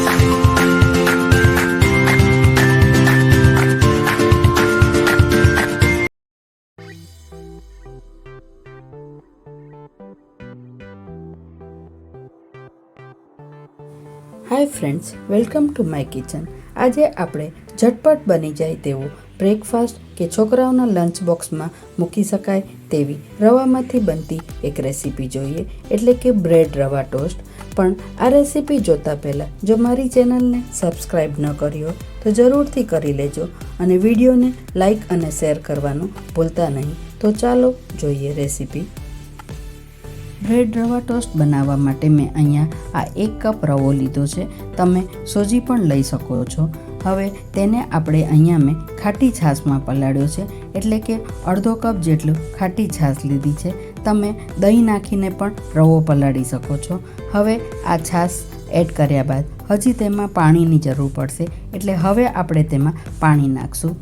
Hi friends, welcome to my kitchen. આજે આપણે ઝટપટ બની જાય તેવું બ્રેકફાસ્ટ કે છોકરાઓના લંચ બોક્સમાં મૂકી શકાય તેવી રવામાંથી બનતી એક રેસીપી જોઈએ, એટલે કે બ્રેડ રવા ટોસ્ટ. પણ આ રેસીપી જોતાં પહેલાં જો મારી ચેનલને સબસ્ક્રાઈબ ન કરી હોય તો જરૂરથી કરી લેજો અને વિડીયોને લાઈક અને શેર કરવાનું ભૂલતા નહીં. તો ચાલો જોઈએ રેસીપી. બ્રેડ રવા ટોસ્ટ બનાવવા માટે મેં અહીંયા આ 1 કપ રવો લીધો છે. તમે સોજી પણ લઈ શકો છો. હવે તેને આપણે અહીંયા મેં ખાટી છાશમાં પલાળ્યો છે, એટલે કે અડધો કપ જેટલું ખાટી છાશ લીધી છે. તમે દહીં નાખીને પણ રવો પલાળી શકો છો. હવે આ છાશ એડ કર્યા બાદ હજી તેમાં પાણીની જરૂર પડશે, એટલે હવે આપણે તેમાં પાણી નાખશું.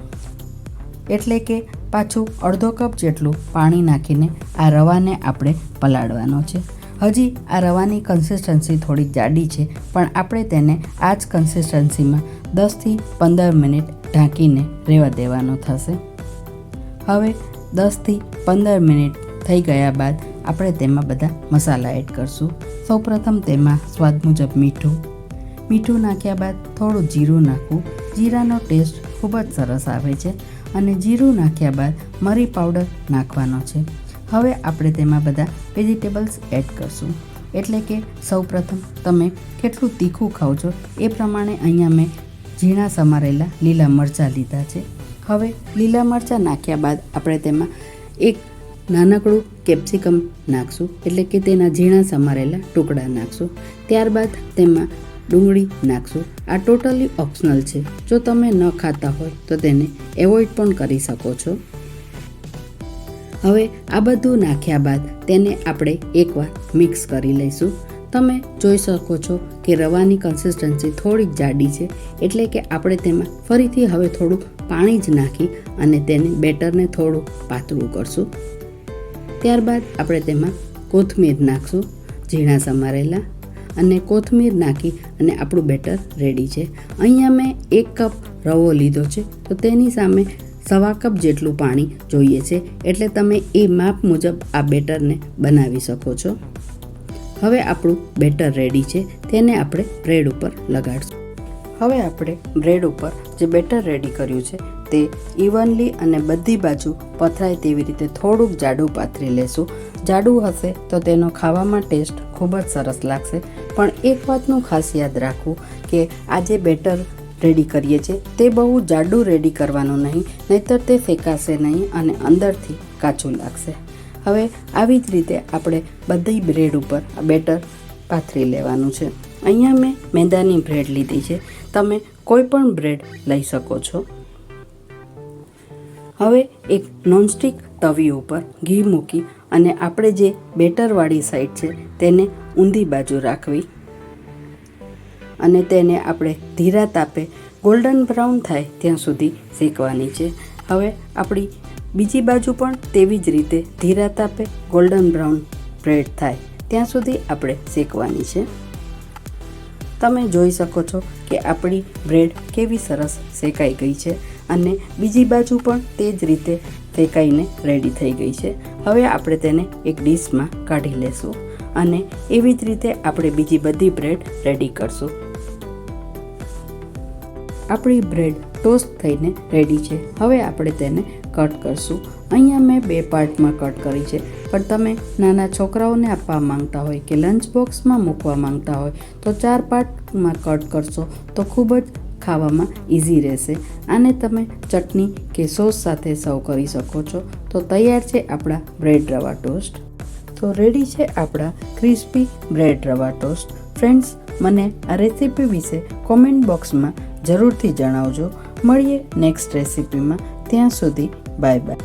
એટલે કે પાછું અડધો કપ જેટલું પાણી નાખીને આ રવાને આપણે પલાળવાનો છે. હજી આ રવાની કન્સિસ્ટન્સી થોડી જાડી છે, પણ આપણે તેને આ જ કન્સિસ્ટન્સીમાં 10થી 15 મિનિટ ઢાંકીને રહેવા દેવાનો થશે. હવે 10થી 15 મિનિટ થઈ ગયા બાદ આપણે તેમાં બધા મસાલા એડ કરશું. સૌપ્રથમ તેમાં સ્વાદ મુજબ મીઠું નાખ્યા બાદ થોડું જીરું નાખવું. જીરાનો ટેસ્ટ ખૂબ જ સરસ આવે છે. અને જીરું નાખ્યા બાદ મરી પાવડર નાખવાનો છે. હવે આપણે તેમાં બધા વેજીટેબલ્સ એડ કરશું. એટલે કે સૌપ્રથમ તમે કેટલું તીખું ખાઓ છો એ પ્રમાણે અહીંયા મેં ઝીણા સમારેલા લીલા મરચાં લીધા છે. હવે લીલા મરચાં નાખ્યા બાદ આપણે તેમાં એક નાનકડું કેપ્સિકમ નાખશું, એટલે કે તેના ઝીણા સમારેલા ટુકડા નાખશું. ત્યારબાદ તેમાં ડુંગળી નાખશું. આ ટોટલી ઓપ્શનલ છે. જો તમે ન ખાતા હોય તો તેને એવોઇડ પણ કરી શકો છો. હવે આ બધું નાખ્યા બાદ તેને આપણે એકવાર મિક્સ કરી લઈશું. તમે જોઈ શકો છો કે રવાની કન્સિસ્ટન્સી થોડીક જાડી છે, એટલે કે આપણે તેમાં ફરીથી હવે થોડું પાણી જ નાખી અને તેને બેટરને થોડું પાતળું કરશું. ત્યારબાદ આપણે તેમાં કોથમીર નાખશું, ઝીણા સમારેલા, અને કોથમીર નાખી અને આપણું બેટર રેડી છે. અહીંયા મેં 1 કપ રવો લીધો છે, તો તેની સામે 1/4 કપ જેટલું પાણી જોઈએ છે, એટલે તમે એ માપ મુજબ આ બેટરને બનાવી શકો છો. હવે આપણું બેટર રેડી છે, તેને આપણે બ્રેડ ઉપર લગાડશું. હવે આપણે બ્રેડ ઉપર જે બેટર રેડી કર્યું છે તે ઇવનલી અને બધી બાજુ પથરાય તેવી રીતે થોડુંક જાડું પાથરી લેશું. જાડું હશે તો તેનો ખાવામાં ટેસ્ટ ખૂબ જ સરસ લાગશે. પણ એક વાતનું ખાસ યાદ રાખવું કે આ જે બેટર રેડી કરીએ છીએ તે બહુ જાડું રેડી કરવાનું નહીં, નહીંતર તે ફેંકાશે નહીં અને અંદરથી કાચું લાગશે. હવે આવી જ રીતે આપણે બધી બ્રેડ ઉપર આ બેટર પાથરી લેવાનું છે. અહીંયા મેં મેંદાની બ્રેડ લીધી છે. તમે કોઈ પણ બ્રેડ લઈ શકો છો. હવે એક નોનસ્ટિક તવી ઉપર ઘી મૂકી અને આપણે જે બેટરવાળી સાઈડ છે તેને ઊંધી બાજુ રાખવી અને તેને આપણે ધીરા તાપે ગોલ્ડન બ્રાઉન થાય ત્યાં સુધી શેકવાની છે. હવે આપણી બીજી બાજુ પણ તેવી જ રીતે ધીરા તાપે ગોલ્ડન બ્રાઉન બ્રેડ થાય ત્યાં સુધી આપણે શેકવાની છે. તમે જોઈ શકો છો કે આપણી બ્રેડ કેવી સરસ શેકાઈ ગઈ છે અને બીજી બાજુ પણ તે જ રીતે શેકાઈને રેડી થઈ ગઈ છે. હવે આપણે તેને એક ડીશમાં કાઢી લેશું અને એવી જ રીતે આપણે બીજી બધી બ્રેડ રેડી કરશું. આપણી બ્રેડ ટોસ્ટ થઈને રેડી છે. હવે આપણે તેને કટ કરશું. અહીંયા મેં 2 પાર્ટમાં કટ કરી છે, પણ તમે નાના છોકરાઓને આપવા માંગતા હોય કે લંચ બોક્સમાં મૂકવા માંગતા હોય તો 4 પાર્ટમાં કટ કરશો તો ખૂબ જ ખાવામાં ઇઝી રહેશે. આને તમે ચટણી કે સોસ સાથે સર્વ કરી શકો છો. તો તૈયાર છે આપણા બ્રેડ રવા ટોસ્ટ. તો રેડી છે આપણા ક્રિસ્પી બ્રેડ રવા ટોસ્ટ. ફ્રેન્ડ્સ, મને આ રેસીપી વિશે કોમેન્ટ બોક્સમાં જરૂરથી જણાવજો. મળીએ નેક્સ્ટ રેસીપીમાં. ત્યાં સુધી બાય બાય.